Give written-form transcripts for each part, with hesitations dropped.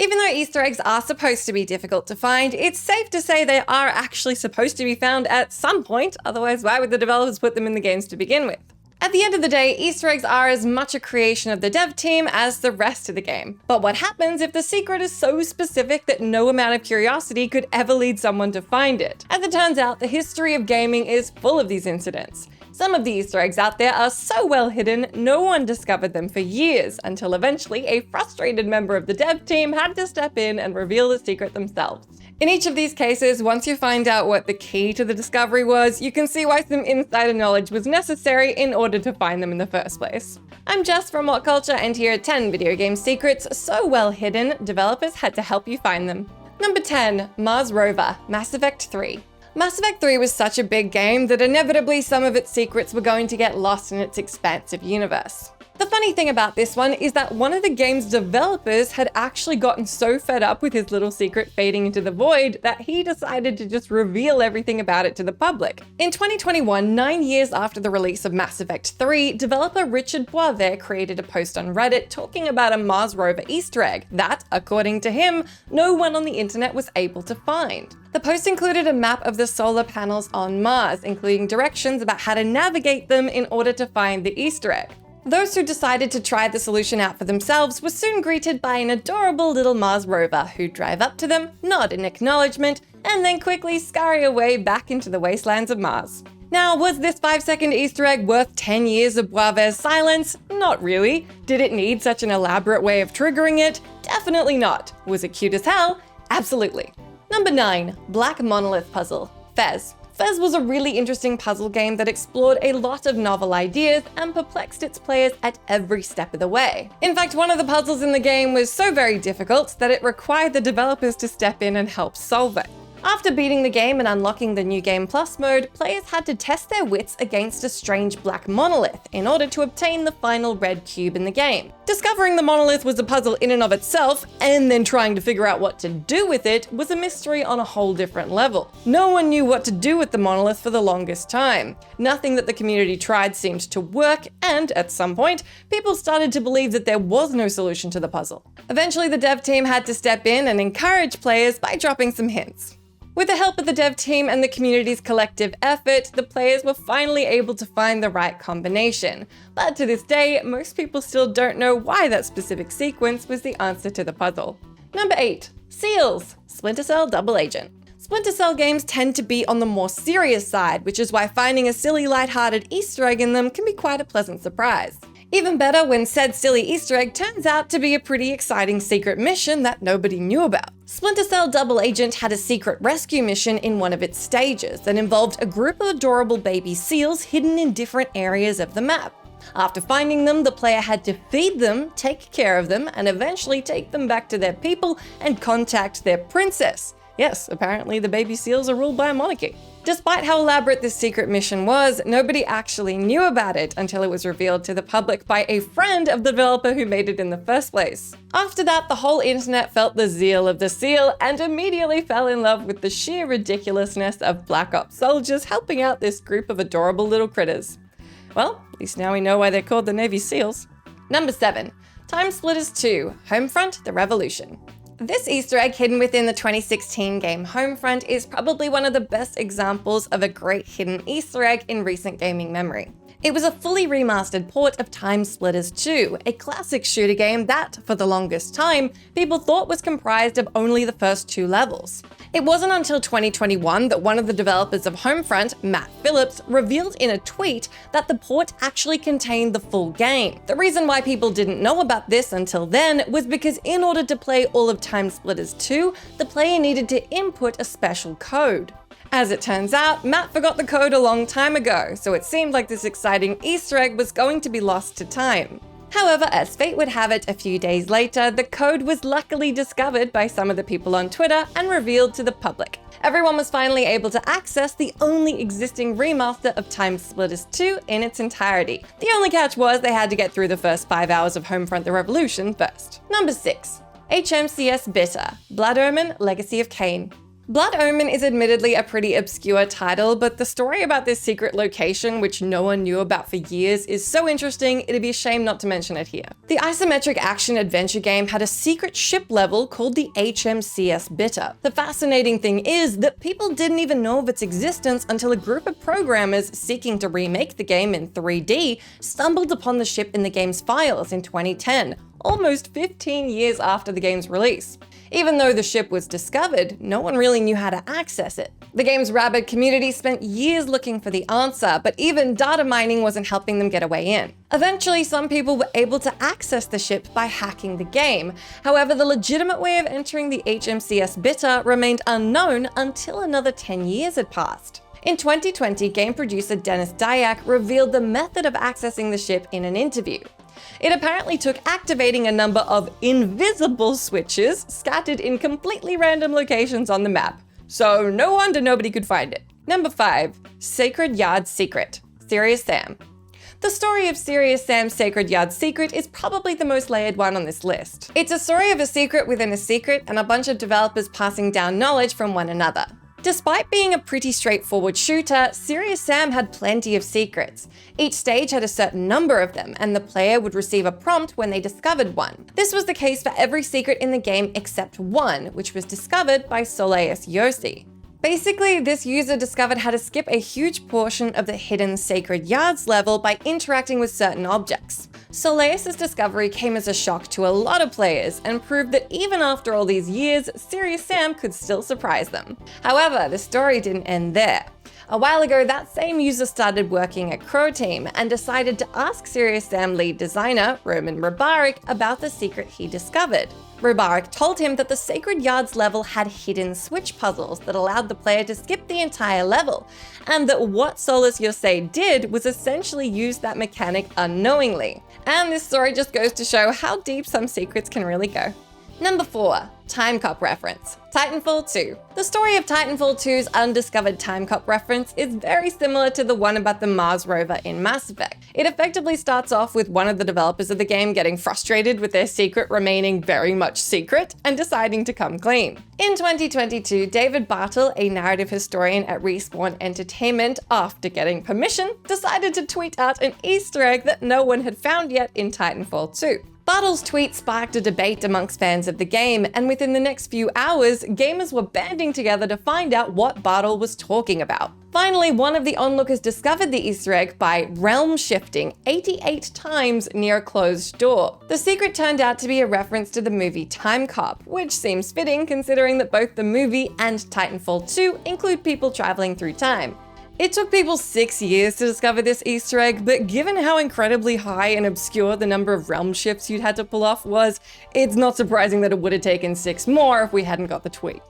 Even though Easter eggs are supposed to be difficult to find, it's safe to say they are actually supposed to be found at some point, otherwise why would the developers put them in the games to begin with? At the end of the day, Easter eggs are as much a creation of the dev team as the rest of the game. But what happens if the secret is so specific that no amount of curiosity could ever lead someone to find it? As it turns out, the history of gaming is full of these incidents. Some of the Easter eggs out there are so well hidden, no one discovered them for years, until eventually a frustrated member of the dev team had to step in and reveal the secret themselves. In each of these cases, once you find out what the key to the discovery was, you can see why some insider knowledge was necessary in order to find them in the first place. I'm Jess from WhatCulture, and here are 10 video game secrets so well hidden, developers had to help you find them. Number 10, Mars Rover, Mass Effect 3. Mass Effect 3 was such a big game that inevitably some of its secrets were going to get lost in its expansive universe. The funny thing about this one is that one of the game's developers had actually gotten so fed up with his little secret fading into the void that he decided to just reveal everything about it to the public. In 2021, 9 years after the release of Mass Effect 3, developer Richard Boisvert created a post on Reddit talking about a Mars Rover Easter egg that, according to him, no one on the internet was able to find. The post included a map of the solar panels on Mars, including directions about how to navigate them in order to find the Easter egg. Those who decided to try the solution out for themselves were soon greeted by an adorable little Mars rover who'd drive up to them, nod in acknowledgement, and then quickly scurry away back into the wastelands of Mars. Now, was this 5-second Easter egg worth 10 years of Boisvert's silence? Not really. Did it need such an elaborate way of triggering it? Definitely not. Was it cute as hell? Absolutely. Number 9, Black Monolith Puzzle, Fez. Fez was a really interesting puzzle game that explored a lot of novel ideas and perplexed its players at every step of the way. In fact, one of the puzzles in the game was so very difficult that it required the developers to step in and help solve it. After beating the game and unlocking the New Game Plus mode, players had to test their wits against a strange black monolith in order to obtain the final red cube in the game. Discovering the monolith was a puzzle in and of itself, and then trying to figure out what to do with it was a mystery on a whole different level. No one knew what to do with the monolith for the longest time. Nothing that the community tried seemed to work, and at some point, people started to believe that there was no solution to the puzzle. Eventually, the dev team had to step in and encourage players by dropping some hints. With the help of the dev team and the community's collective effort, the players were finally able to find the right combination. But to this day, most people still don't know why that specific sequence was the answer to the puzzle. Number 8, Seals, Splinter Cell Double Agent. Splinter Cell games tend to be on the more serious side, which is why finding a silly, lighthearted Easter egg in them can be quite a pleasant surprise. Even better when said silly Easter egg turns out to be a pretty exciting secret mission that nobody knew about. Splinter Cell Double Agent had a secret rescue mission in one of its stages that involved a group of adorable baby seals hidden in different areas of the map. After finding them, the player had to feed them, take care of them, and eventually take them back to their people and contact their princess. Yes, apparently the baby seals are ruled by a monarchy. Despite how elaborate this secret mission was, nobody actually knew about it until it was revealed to the public by a friend of the developer who made it in the first place. After that, the whole internet felt the zeal of the seal and immediately fell in love with the sheer ridiculousness of Black Ops soldiers helping out this group of adorable little critters. Well, at least now we know why they're called the Navy SEALs. Number 7, Timesplitters 2, Homefront: The Revolution. This Easter egg hidden within the 2016 game Homefront is probably one of the best examples of a great hidden Easter egg in recent gaming memory. It was a fully remastered port of Timesplitters 2, a classic shooter game that, for the longest time, people thought was comprised of only the first 2 levels. It wasn't until 2021 that one of the developers of Homefront, Matt Phillips, revealed in a tweet that the port actually contained the full game. The reason why people didn't know about this until then was because in order to play all of Timesplitters 2, the player needed to input a special code. As it turns out, Matt forgot the code a long time ago, so it seemed like this exciting Easter egg was going to be lost to time. However, as fate would have it, a few days later, the code was luckily discovered by some of the people on Twitter and revealed to the public. Everyone was finally able to access the only existing remaster of Timesplitters 2 in its entirety. The only catch was they had to get through the first 5 hours of Homefront: The Revolution first. Number 6, HMCS Bitter, Blood Omen: Legacy of Kain. Blood Omen is admittedly a pretty obscure title, but the story about this secret location, which no one knew about for years, is so interesting it'd be a shame not to mention it here. The isometric action-adventure game had a secret ship level called the HMCS Bitter. The fascinating thing is that people didn't even know of its existence until a group of programmers seeking to remake the game in 3D stumbled upon the ship in the game's files in 2010, almost 15 years after the game's release. Even though the ship was discovered, no one really knew how to access it. The game's rabid community spent years looking for the answer, but even data mining wasn't helping them get a way in. Eventually, some people were able to access the ship by hacking the game. However, the legitimate way of entering the HMCS Bitter remained unknown until another 10 years had passed. In 2020, game producer Dennis Dyack revealed the method of accessing the ship in an interview. It apparently took activating a number of invisible switches scattered in completely random locations on the map. So no wonder nobody could find it. Number 5. Sacred Yard Secret. Serious Sam. The story of Serious Sam's Sacred Yard Secret is probably the most layered one on this list. It's a story of a secret within a secret and a bunch of developers passing down knowledge from one another. Despite being a pretty straightforward shooter, Serious Sam had plenty of secrets. Each stage had a certain number of them, and the player would receive a prompt when they discovered one. This was the case for every secret in the game except one, which was discovered by Soleus Yossi. Basically, this user discovered how to skip a huge portion of the hidden Sacred Yards level by interacting with certain objects. Soleus' discovery came as a shock to a lot of players and proved that even after all these years, Serious Sam could still surprise them. However, the story didn't end there. A while ago, that same user started working at Crow Team and decided to ask Serious Sam lead designer, Roman Robarik, about the secret he discovered. Robarik told him that the Sacred Yards level had hidden switch puzzles that allowed the player to skip the entire level, and that what Soleus Yossi did was essentially use that mechanic unknowingly. And this story just goes to show how deep some secrets can really go. Number 4. Time Cop reference. Titanfall 2. The story of Titanfall 2's undiscovered time cop reference is very similar to the one about the Mars rover in Mass Effect. It effectively starts off with one of the developers of the game getting frustrated with their secret remaining very much secret and deciding to come clean. In 2022, David Bartle, a narrative historian at Respawn Entertainment, after getting permission, decided to tweet out an Easter egg that no one had found yet in Titanfall 2. Bartle's tweet sparked a debate amongst fans of the game, and within the next few hours, gamers were banding together to find out what Bartle was talking about. Finally, one of the onlookers discovered the Easter egg by realm shifting 88 times near a closed door. The secret turned out to be a reference to the movie Time Cop, which seems fitting considering that both the movie and Titanfall 2 include people traveling through time. It took people 6 years to discover this Easter egg, but given how incredibly high and obscure the number of realm shifts you'd had to pull off was, it's not surprising that it would have taken 6 more if we hadn't got the tweet.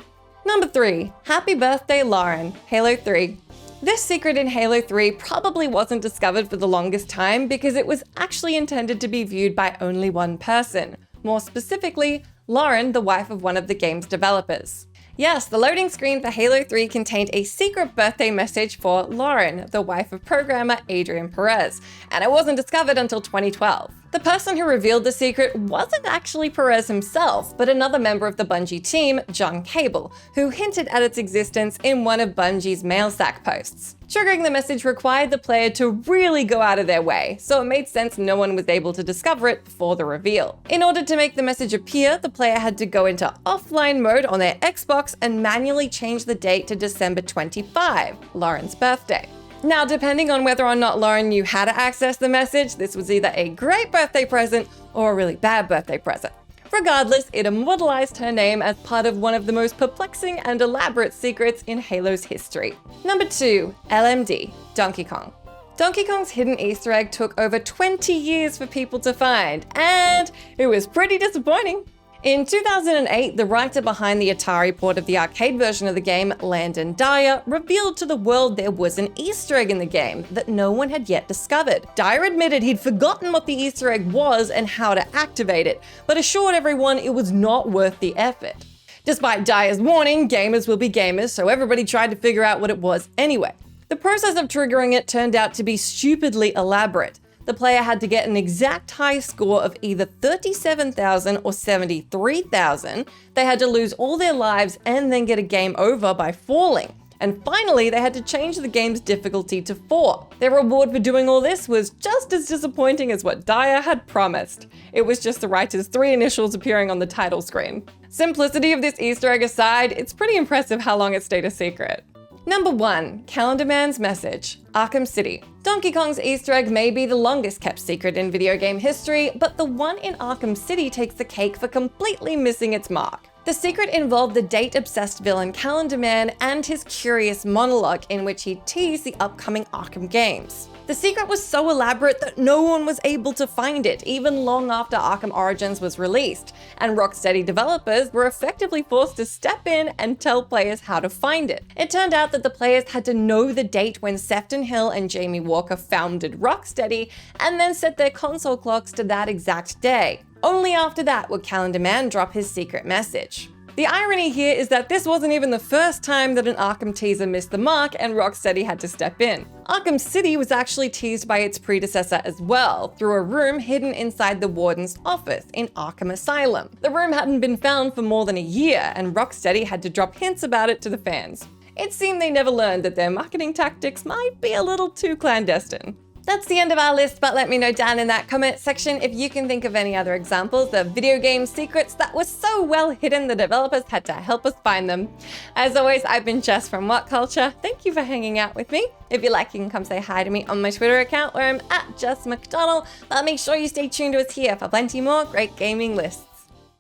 Number 3. Happy Birthday Lauren, Halo 3. This secret in Halo 3 probably wasn't discovered for the longest time because it was actually intended to be viewed by only one person. More specifically, Lauren, the wife of one of the game's developers. Yes, the loading screen for Halo 3 contained a secret birthday message for Lauren, the wife of programmer Adrian Perez, and it wasn't discovered until 2012. The person who revealed the secret wasn't actually Perez himself, but another member of the Bungie team, John Cable, who hinted at its existence in one of Bungie's mailsack posts. Triggering the message required the player to really go out of their way, so it made sense no one was able to discover it before the reveal. In order to make the message appear, the player had to go into offline mode on their Xbox and manually change the date to December 25, Lauren's birthday. Now, depending on whether or not Lauren knew how to access the message, this was either a great birthday present or a really bad birthday present. Regardless, it immortalized her name as part of one of the most perplexing and elaborate secrets in Halo's history. Number 2, LMD, Donkey Kong. Donkey Kong's hidden Easter egg took over 20 years for people to find, and it was pretty disappointing. In 2008, the writer behind the Atari port of the arcade version of the game, Landon Dyer, revealed to the world there was an Easter egg in the game that no one had yet discovered. Dyer admitted he'd forgotten what the Easter egg was and how to activate it, but assured everyone it was not worth the effort. Despite Dyer's warning, gamers will be gamers, so everybody tried to figure out what it was anyway. The process of triggering it turned out to be stupidly elaborate. The player had to get an exact high score of either 37,000 or 73,000. They had to lose all their lives and then get a game over by falling. And finally, they had to change the game's difficulty to 4. Their reward for doing all this was just as disappointing as what Dyer had promised. It was just the writer's 3 initials appearing on the title screen. Simplicity of this Easter egg aside, it's pretty impressive how long it stayed a secret. Number 1. Calendar Man's message. Arkham City. Donkey Kong's Easter egg may be the longest kept secret in video game history, but the one in Arkham City takes the cake for completely missing its mark. The secret involved the date-obsessed villain Calendar Man and his curious monologue in which he teased the upcoming Arkham games. The secret was so elaborate that no one was able to find it, even long after Arkham Origins was released, and Rocksteady developers were effectively forced to step in and tell players how to find it. It turned out that the players had to know the date when Sefton Hill and Jamie Walker founded Rocksteady, and then set their console clocks to that exact day. Only after that would Calendar Man drop his secret message. The irony here is that this wasn't even the first time that an Arkham teaser missed the mark and Rocksteady had to step in. Arkham City was actually teased by its predecessor as well, through a room hidden inside the Warden's office in Arkham Asylum. The room hadn't been found for more than a year, and Rocksteady had to drop hints about it to the fans. It seemed they never learned that their marketing tactics might be a little too clandestine. That's the end of our list, but let me know down in that comment section if you can think of any other examples of video game secrets that were so well hidden the developers had to help us find them. As always, I've been Jess from WhatCulture. Thank you for hanging out with me. If you like, you can come say hi to me on my Twitter account where I'm @JessMcDonald, but make sure you stay tuned to us here for plenty more great gaming lists.